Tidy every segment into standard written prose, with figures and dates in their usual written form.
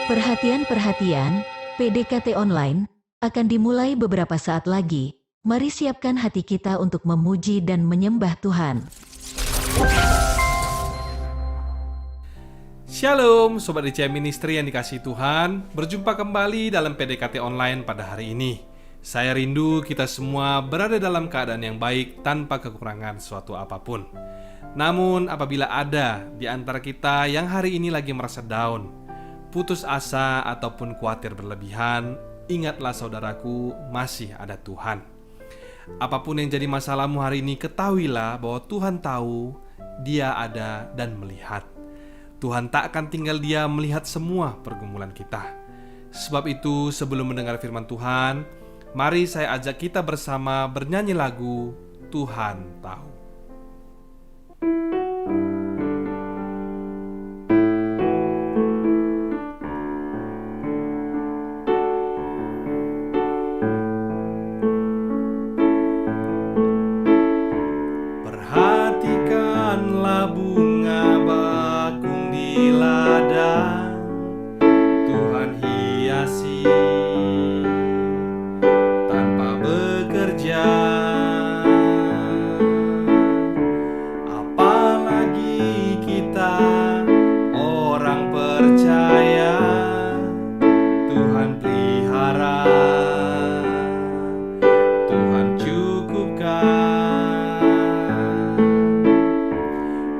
Perhatian, PDKT online akan dimulai beberapa saat lagi. Mari siapkan hati kita untuk memuji dan menyembah Tuhan. Shalom Sobat DCM Ministry yang dikasihi Tuhan. Berjumpa kembali dalam PDKT online pada hari ini. Saya rindu kita semua berada dalam keadaan yang baik tanpa kekurangan suatu apapun. Namun apabila ada di antara kita yang hari ini lagi merasa down, putus asa ataupun khawatir berlebihan, ingatlah saudaraku, masih ada Tuhan. Apapun yang jadi masalahmu hari ini, ketahuilah bahwa Tuhan tahu, Dia ada dan melihat. Tuhan tak akan tinggal diam melihat semua pergumulan kita. Sebab itu, sebelum mendengar firman Tuhan, mari saya ajak kita bersama bernyanyi lagu Tuhan Tahu. Perhatikanlah bunga bakung di ladang, Tuhan hiasi tanpa bekerja. Apalagi kita orang percaya, Tuhan pelihara, Tuhan cukupkan.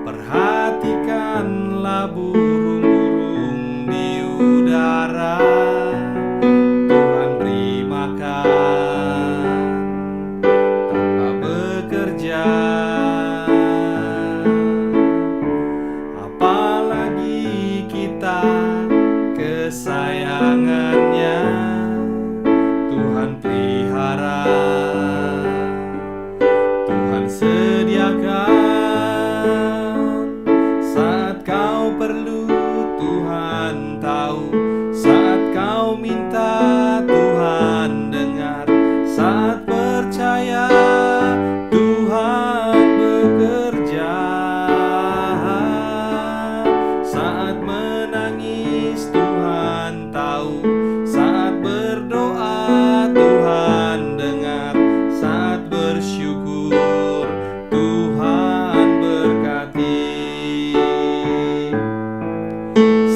Perhatikanlah burung-burung di udara, Tuhan beri makan tanpa bekerja. Apalagi kita kesayangannya, Tuhan pelihara, Tuhan sediakan. Saat kau perlu, Tuhan tahu. Saat kau minta, Tuhan dengar. Saat percaya, Tuhan bekerja. Saat menangis, Tuhan tahu. Saat berdoa, Tuhan dengar. Saat bersyukur, Tuhan berkati.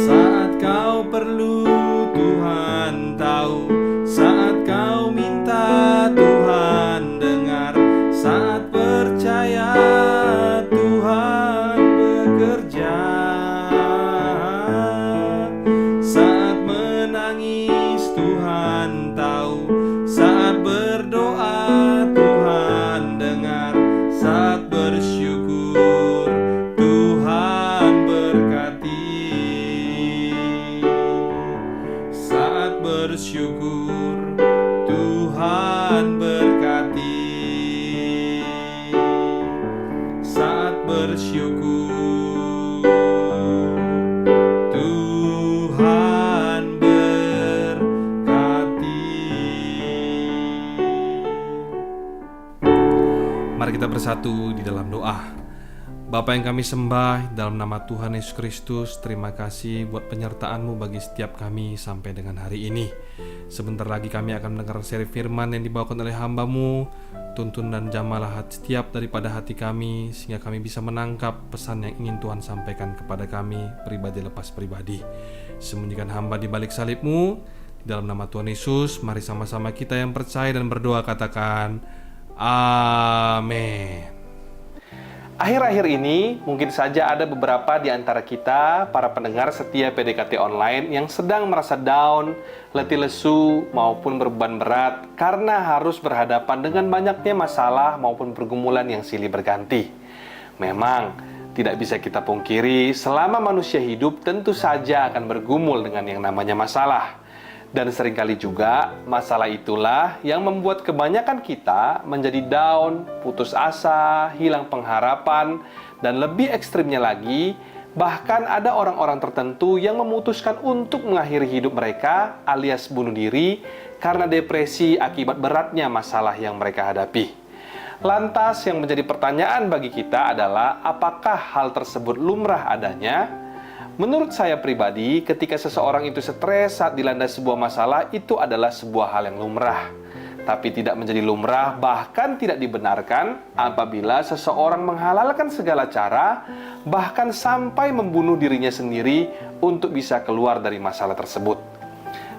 Saat kau perlu, Tuhan tahu. Saat kau minta, Tuhan dengar. Saat percaya, Tuhan bekerja. Saat menangis, Tuhan tahu. Saat berdoa, Tuhan dengar. Saat bersyukur, Tuhan berkati. Saat bersyukur, Tuhan berkati. Saat bersyukur, Tuhan berkati. Mari kita bersatu di dalam doa. Bapa yang kami sembah, dalam nama Tuhan Yesus Kristus, terima kasih buat penyertaan-Mu bagi setiap kami sampai dengan hari ini. Sebentar lagi kami akan mendengar seri firman yang dibawakan oleh hamba-Mu. Tuntun dan jamalah setiap daripada hati kami, sehingga kami bisa menangkap pesan yang ingin Tuhan sampaikan kepada kami, pribadi lepas pribadi. Sembunyikan hamba di balik salib-Mu. Di dalam nama Tuhan Yesus, mari sama-sama kita yang percaya dan berdoa katakan, Amin. Akhir-akhir ini mungkin saja ada beberapa di antara kita, para pendengar setia PDKT online yang sedang merasa down, letih lesu, maupun berbeban berat karena harus berhadapan dengan banyaknya masalah maupun pergumulan yang silih berganti. Memang tidak bisa kita pungkiri, selama manusia hidup tentu saja akan bergumul dengan yang namanya masalah. Dan seringkali juga masalah itulah yang membuat kebanyakan kita menjadi down, putus asa, hilang pengharapan, dan lebih ekstrimnya lagi, bahkan ada orang-orang tertentu yang memutuskan untuk mengakhiri hidup mereka alias bunuh diri karena depresi akibat beratnya masalah yang mereka hadapi. Lantas yang menjadi pertanyaan bagi kita adalah apakah hal tersebut lumrah adanya? Menurut saya pribadi, ketika seseorang itu stres saat dilanda sebuah masalah, itu adalah sebuah hal yang lumrah. Tapi tidak menjadi lumrah, bahkan tidak dibenarkan apabila seseorang menghalalkan segala cara, bahkan sampai membunuh dirinya sendiri untuk bisa keluar dari masalah tersebut.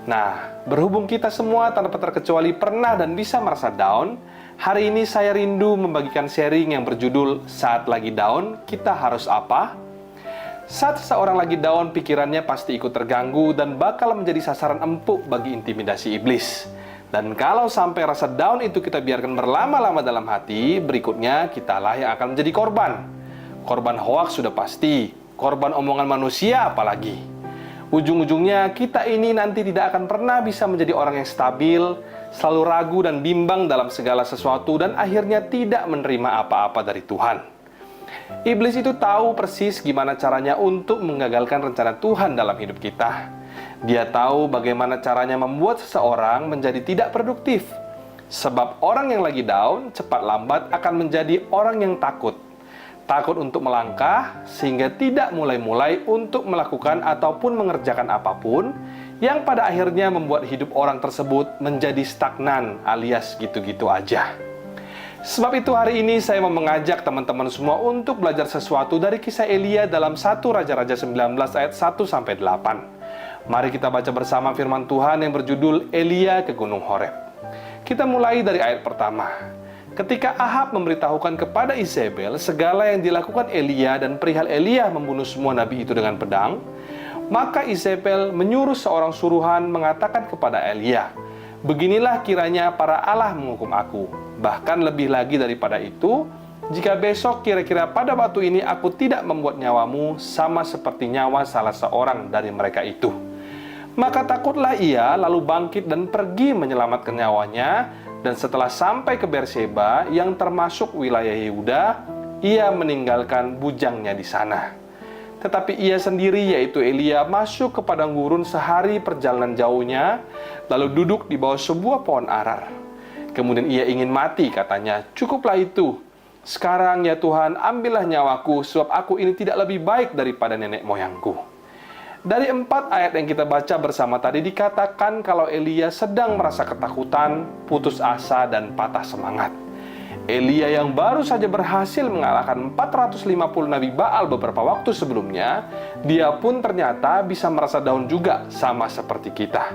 Nah, berhubung kita semua tanpa terkecuali pernah dan bisa merasa down, hari ini saya rindu membagikan sharing yang berjudul Saat Lagi Down, Kita Harus Apa? Saat seseorang lagi down, pikirannya pasti ikut terganggu dan bakal menjadi sasaran empuk bagi intimidasi iblis. Dan kalau sampai rasa down itu kita biarkan berlama-lama dalam hati, berikutnya kitalah yang akan menjadi korban. Korban hoaks sudah pasti, korban omongan manusia apalagi. Ujung-ujungnya kita ini nanti tidak akan pernah bisa menjadi orang yang stabil, selalu ragu dan bimbang dalam segala sesuatu dan akhirnya tidak menerima apa-apa dari Tuhan. Iblis itu tahu persis gimana caranya untuk menggagalkan rencana Tuhan dalam hidup kita. Dia tahu bagaimana caranya membuat seseorang menjadi tidak produktif. Sebab orang yang lagi down, cepat lambat akan menjadi orang yang takut. Takut untuk melangkah, sehingga tidak mulai-mulai untuk melakukan ataupun mengerjakan apapun, yang pada akhirnya membuat hidup orang tersebut menjadi stagnan alias gitu-gitu aja. Sebab itu hari ini saya mau mengajak teman-teman semua untuk belajar sesuatu dari kisah Elia dalam 1 Raja-Raja 19 ayat 1-8. Mari kita baca bersama firman Tuhan yang berjudul Elia ke Gunung Horeb. Kita mulai dari ayat pertama. Ketika Ahab memberitahukan kepada Izebel segala yang dilakukan Elia dan perihal Elia membunuh semua nabi itu dengan pedang, maka Izebel menyuruh seorang suruhan mengatakan kepada Elia, "Beginilah kiranya para Allah menghukum aku. Bahkan lebih lagi daripada itu, jika besok kira-kira pada waktu ini aku tidak membuat nyawamu sama seperti nyawa salah seorang dari mereka itu." Maka takutlah ia lalu bangkit dan pergi menyelamatkan nyawanya, dan setelah sampai ke Berseba yang termasuk wilayah Yehuda, ia meninggalkan bujangnya di sana. Tetapi ia sendiri, yaitu Elia, masuk ke padang gurun sehari perjalanan jauhnya, lalu duduk di bawah sebuah pohon arar. Kemudian ia ingin mati, katanya, "Cukuplah itu. Sekarang ya Tuhan, ambillah nyawaku, sebab aku ini tidak lebih baik daripada nenek moyangku." Dari 4 ayat yang kita baca bersama tadi dikatakan kalau Elia sedang merasa ketakutan, putus asa, dan patah semangat. Elia yang baru saja berhasil mengalahkan 450 Nabi Baal beberapa waktu sebelumnya, dia pun ternyata bisa merasa down juga sama seperti kita.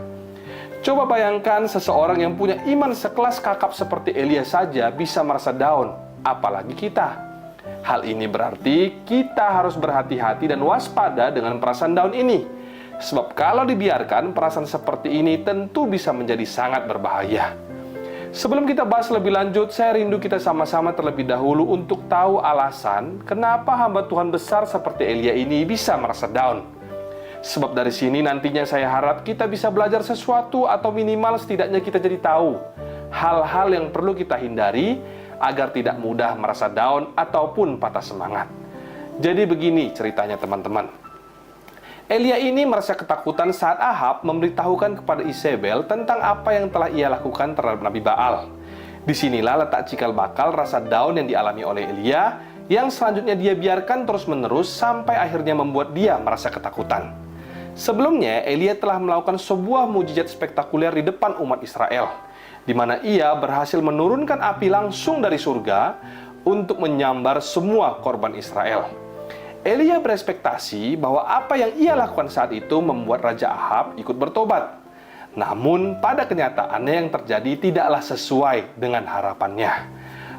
Coba bayangkan seseorang yang punya iman sekelas kakap seperti Elia saja bisa merasa down, apalagi kita. Hal ini berarti kita harus berhati-hati dan waspada dengan perasaan down ini. Sebab kalau dibiarkan, perasaan seperti ini tentu bisa menjadi sangat berbahaya. Sebelum kita bahas lebih lanjut, saya rindu kita sama-sama terlebih dahulu untuk tahu alasan kenapa hamba Tuhan besar seperti Elia ini bisa merasa down. Sebab dari sini nantinya saya harap kita bisa belajar sesuatu atau minimal setidaknya kita jadi tahu hal-hal yang perlu kita hindari agar tidak mudah merasa down ataupun patah semangat. Jadi begini ceritanya teman-teman. Elia ini merasa ketakutan saat Ahab memberitahukan kepada Izebel tentang apa yang telah ia lakukan terhadap Nabi Baal. Disinilah letak cikal bakal rasa down yang dialami oleh Elia, yang selanjutnya dia biarkan terus-menerus sampai akhirnya membuat dia merasa ketakutan. Sebelumnya, Elia telah melakukan sebuah mukjizat spektakuler di depan umat Israel, di mana ia berhasil menurunkan api langsung dari surga untuk menyambar semua korban Israel. Elia berekspektasi bahwa apa yang ia lakukan saat itu membuat Raja Ahab ikut bertobat. Namun, pada kenyataannya yang terjadi tidaklah sesuai dengan harapannya.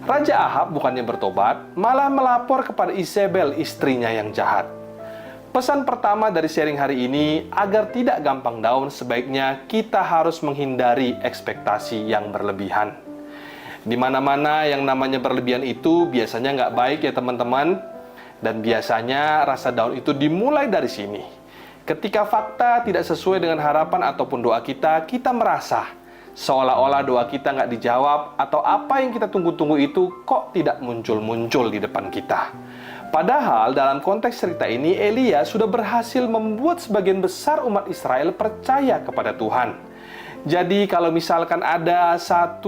Raja Ahab bukannya bertobat, malah melapor kepada Izebel, istrinya yang jahat. Pesan pertama dari sharing hari ini, agar tidak gampang down, sebaiknya kita harus menghindari ekspektasi yang berlebihan. Di mana-mana yang namanya berlebihan itu biasanya nggak baik ya teman-teman. Dan biasanya rasa down itu dimulai dari sini. Ketika fakta tidak sesuai dengan harapan ataupun doa kita, kita merasa seolah-olah doa kita nggak dijawab, atau apa yang kita tunggu-tunggu itu kok tidak muncul-muncul di depan kita. Padahal dalam konteks cerita ini, Elia sudah berhasil membuat sebagian besar umat Israel percaya kepada Tuhan. Jadi kalau misalkan ada 1-2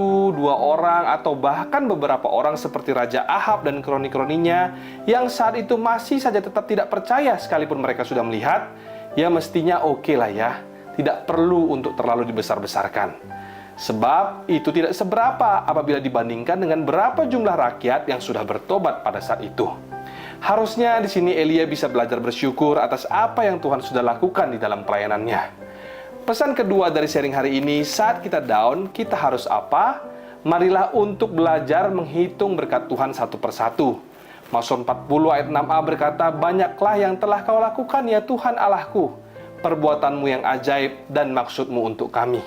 orang atau bahkan beberapa orang seperti Raja Ahab dan kroni-kroninya yang saat itu masih saja tetap tidak percaya sekalipun mereka sudah melihat, ya mestinya oke lah ya, tidak perlu untuk terlalu dibesar-besarkan. Sebab itu tidak seberapa apabila dibandingkan dengan berapa jumlah rakyat yang sudah bertobat pada saat itu. Harusnya di sini Elia bisa belajar bersyukur atas apa yang Tuhan sudah lakukan di dalam pelayanannya. Pesan kedua dari sharing hari ini, saat kita down, kita harus apa? Marilah untuk belajar menghitung berkat Tuhan satu persatu. Mazmur 40 ayat 6a berkata, "Banyaklah yang telah kau lakukan ya Tuhan Allahku, perbuatanmu yang ajaib dan maksudmu untuk kami.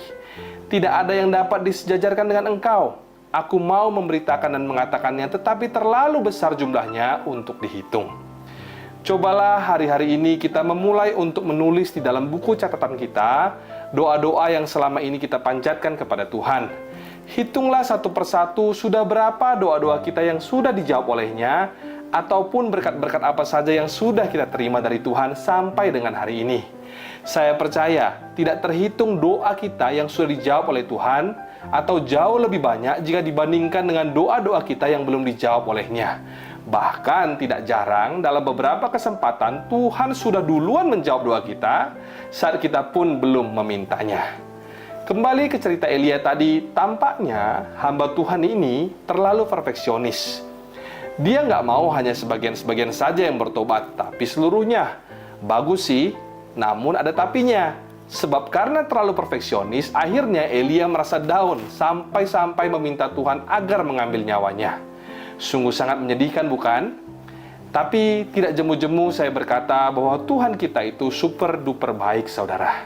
Tidak ada yang dapat disejajarkan dengan engkau. Aku mau memberitakan dan mengatakannya, tetapi terlalu besar jumlahnya untuk dihitung." Cobalah hari-hari ini kita memulai untuk menulis di dalam buku catatan kita doa-doa yang selama ini kita panjatkan kepada Tuhan. Hitunglah satu persatu sudah berapa doa-doa kita yang sudah dijawab olehnya, ataupun berkat-berkat apa saja yang sudah kita terima dari Tuhan sampai dengan hari ini. Saya percaya tidak terhitung doa kita yang sudah dijawab oleh Tuhan, atau jauh lebih banyak jika dibandingkan dengan doa-doa kita yang belum dijawab olehnya. Bahkan tidak jarang dalam beberapa kesempatan Tuhan sudah duluan menjawab doa kita saat kita pun belum memintanya. Kembali ke cerita Elia tadi, tampaknya hamba Tuhan ini terlalu perfeksionis. Dia nggak mau hanya sebagian-sebagian saja yang bertobat, tapi seluruhnya. Bagus sih, namun ada tapinya. Sebab karena terlalu perfeksionis, akhirnya Elia merasa down sampai-sampai meminta Tuhan agar mengambil nyawanya. Sungguh sangat menyedihkan, bukan? Tapi tidak jemu-jemu saya berkata bahwa Tuhan kita itu super duper baik, saudara.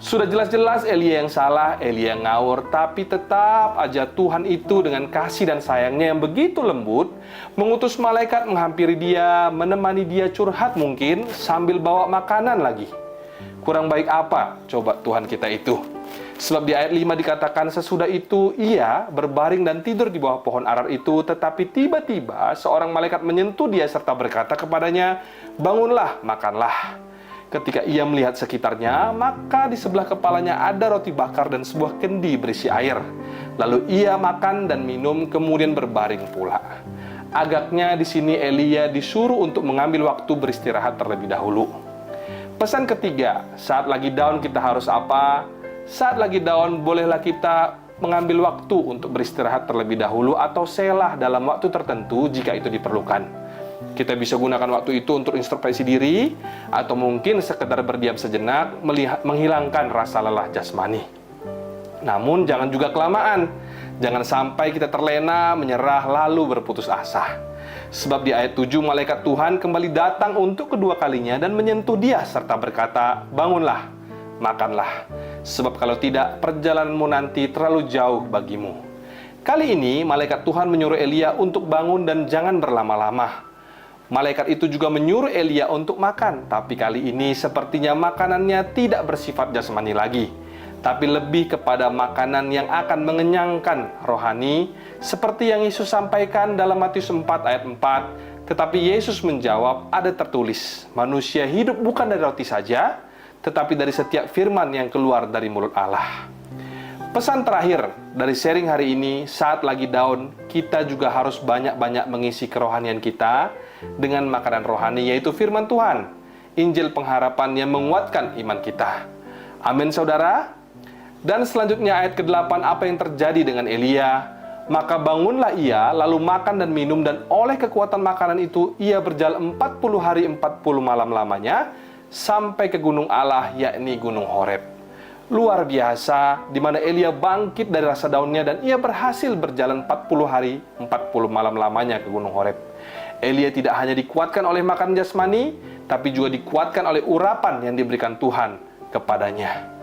Sudah jelas-jelas Elia yang salah, Elia yang ngawur, tapi tetap aja Tuhan itu dengan kasih dan sayangnya yang begitu lembut, mengutus malaikat menghampiri dia, menemani dia curhat mungkin, sambil bawa makanan lagi. Kurang baik apa coba Tuhan kita itu? Sebab di ayat 5 dikatakan, sesudah itu ia berbaring dan tidur di bawah pohon arar itu, tetapi tiba-tiba seorang malaikat menyentuh dia serta berkata kepadanya, "Bangunlah, makanlah." Ketika ia melihat sekitarnya, maka di sebelah kepalanya ada roti bakar dan sebuah kendi berisi air. Lalu ia makan dan minum, kemudian berbaring pula. Agaknya di sini Elia disuruh untuk mengambil waktu beristirahat terlebih dahulu. Pesan ketiga, saat lagi down kita harus apa? Saat lagi down, bolehlah kita mengambil waktu untuk beristirahat terlebih dahulu atau selah dalam waktu tertentu jika itu diperlukan. Kita bisa gunakan waktu itu untuk introspeksi diri, atau mungkin sekedar berdiam sejenak, menghilangkan rasa lelah jasmani. Namun jangan juga kelamaan. Jangan sampai kita terlena, menyerah, lalu berputus asa. Sebab di ayat 7, malaikat Tuhan kembali datang untuk kedua kalinya dan menyentuh dia serta berkata, "Bangunlah, makanlah. Sebab kalau tidak, perjalananmu nanti terlalu jauh bagimu." Kali ini, malaikat Tuhan menyuruh Elia untuk bangun dan jangan berlama-lama. Malaikat itu juga menyuruh Elia untuk makan, tapi kali ini sepertinya makanannya tidak bersifat jasmani lagi, tapi lebih kepada makanan yang akan mengenyangkan rohani, seperti yang Yesus sampaikan dalam Matius 4 ayat 4. Tetapi Yesus menjawab, ada tertulis, manusia hidup bukan dari roti saja, tetapi dari setiap firman yang keluar dari mulut Allah. Pesan terakhir dari sharing hari ini, saat lagi down, kita juga harus banyak-banyak mengisi kerohanian kita dengan makanan rohani, yaitu firman Tuhan, Injil pengharapan yang menguatkan iman kita. Amin, saudara. Dan selanjutnya ayat ke-8, apa yang terjadi dengan Elia? Maka bangunlah ia, lalu makan dan minum, dan oleh kekuatan makanan itu, ia berjalan 40 hari 40 malam lamanya, sampai ke gunung Allah, yakni gunung Horeb. Luar biasa, di mana Elia bangkit dari rasa daunnya, dan ia berhasil berjalan 40 hari 40 malam lamanya ke gunung Horeb. Elia tidak hanya dikuatkan oleh makanan jasmani, tapi juga dikuatkan oleh urapan yang diberikan Tuhan kepadanya.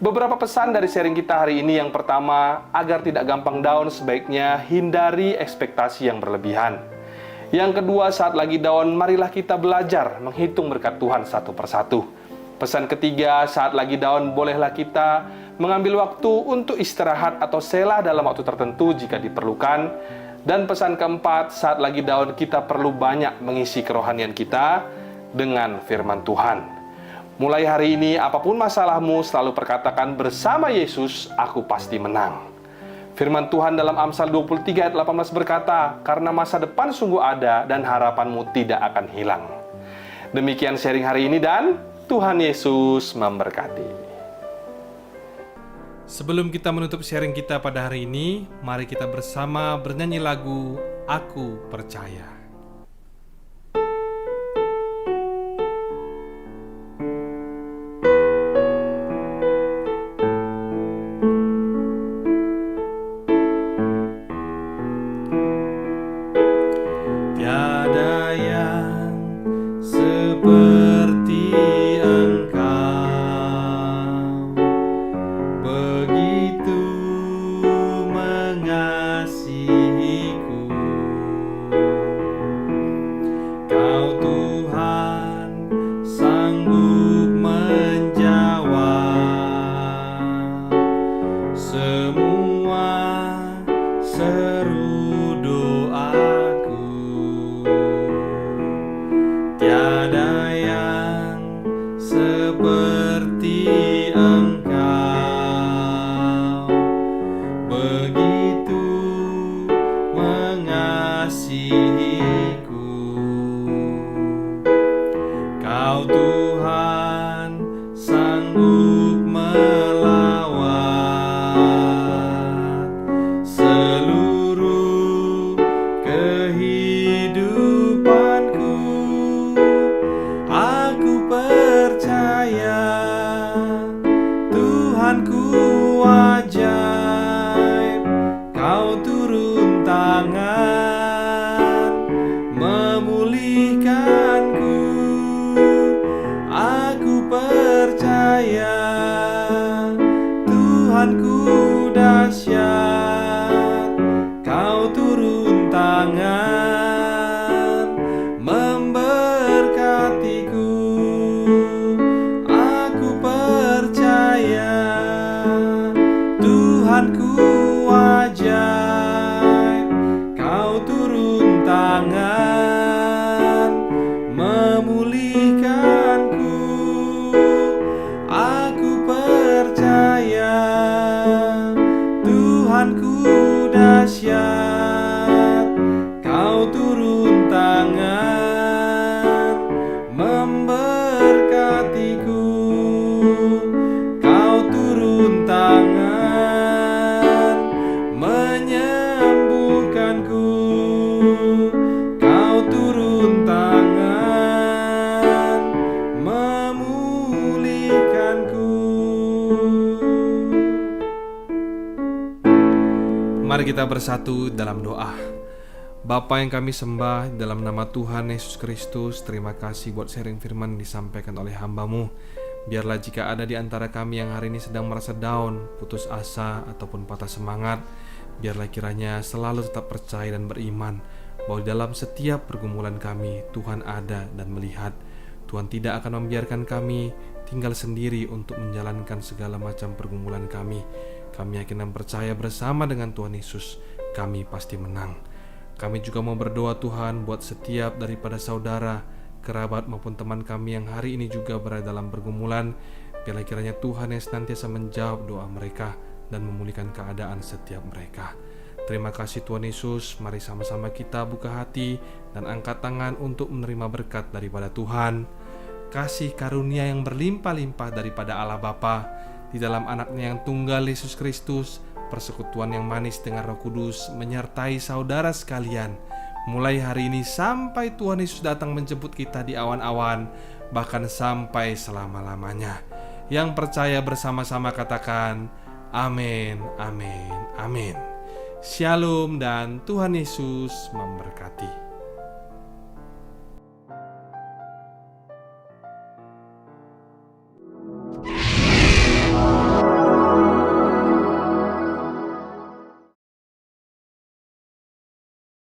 Beberapa pesan dari sharing kita hari ini. Yang pertama, agar tidak gampang down, sebaiknya hindari ekspektasi yang berlebihan. Yang kedua, saat lagi down, marilah kita belajar menghitung berkat Tuhan satu persatu. Pesan ketiga, saat lagi down, bolehlah kita mengambil waktu untuk istirahat atau selah dalam waktu tertentu jika diperlukan. Dan pesan keempat, saat lagi down, kita perlu banyak mengisi kerohanian kita dengan firman Tuhan. Mulai hari ini, apapun masalahmu, selalu perkatakan, bersama Yesus, aku pasti menang. Firman Tuhan dalam Amsal 23 ayat 18 berkata, karena masa depan sungguh ada dan harapanmu tidak akan hilang. Demikian sharing hari ini dan Tuhan Yesus memberkati. Sebelum kita menutup sharing kita pada hari ini, mari kita bersama bernyanyi lagu Aku Percaya. Tiada yang seperti Engkau, begitu mengasihiku. Kau Tuhan sanggup menjawab semua seru doaku. Tiada yang seperti Engkau, begitu mengasihiku. Kau Tuhan sanggup melawat seluruh kehidupanku. Aku percaya Tuhanku ajaib, Kau turun tangan memulihkanku. Aku percaya Tuhanku dahsyat, Kau turun tangan memberkatiku. Aku percaya Tuhanku ajaib, Kau turun tangan memulihkanku. Aku percaya Tuhanku dahsyat, Kau turun tangan memberkatiku. Kau turun tangan menyembuhkanku. Kau turun tangan memulihkanku. Mari kita bersatu dalam doa. Bapa yang kami sembah, dalam nama Tuhan Yesus Kristus, terima kasih buat sharing firman disampaikan oleh hamba-Mu. Biarlah jika ada di antara kami yang hari ini sedang merasa down, putus asa, ataupun patah semangat, biarlah kiranya selalu tetap percaya dan beriman bahwa dalam setiap pergumulan kami, Tuhan ada dan melihat. Tuhan tidak akan membiarkan kami tinggal sendiri untuk menjalankan segala macam pergumulan kami. Kami yakin dan percaya bersama dengan Tuhan Yesus, kami pasti menang. Kami juga mau berdoa Tuhan buat setiap daripada saudara, kerabat maupun teman kami yang hari ini juga berada dalam pergumulan. Biarlah kiranya Tuhan yang senantiasa menjawab doa mereka dan memulihkan keadaan setiap mereka. Terima kasih Tuhan Yesus. Mari sama-sama kita buka hati dan angkat tangan untuk menerima berkat daripada Tuhan. Kasih karunia yang berlimpah-limpah daripada Allah Bapa di dalam anaknya yang tunggal Yesus Kristus, persekutuan yang manis dengan Roh Kudus menyertai saudara sekalian, mulai hari ini sampai Tuhan Yesus datang menjemput kita di awan-awan, bahkan sampai selama-lamanya. Yang percaya bersama-sama katakan, amin, amin, amin. Shalom dan Tuhan Yesus memberkati.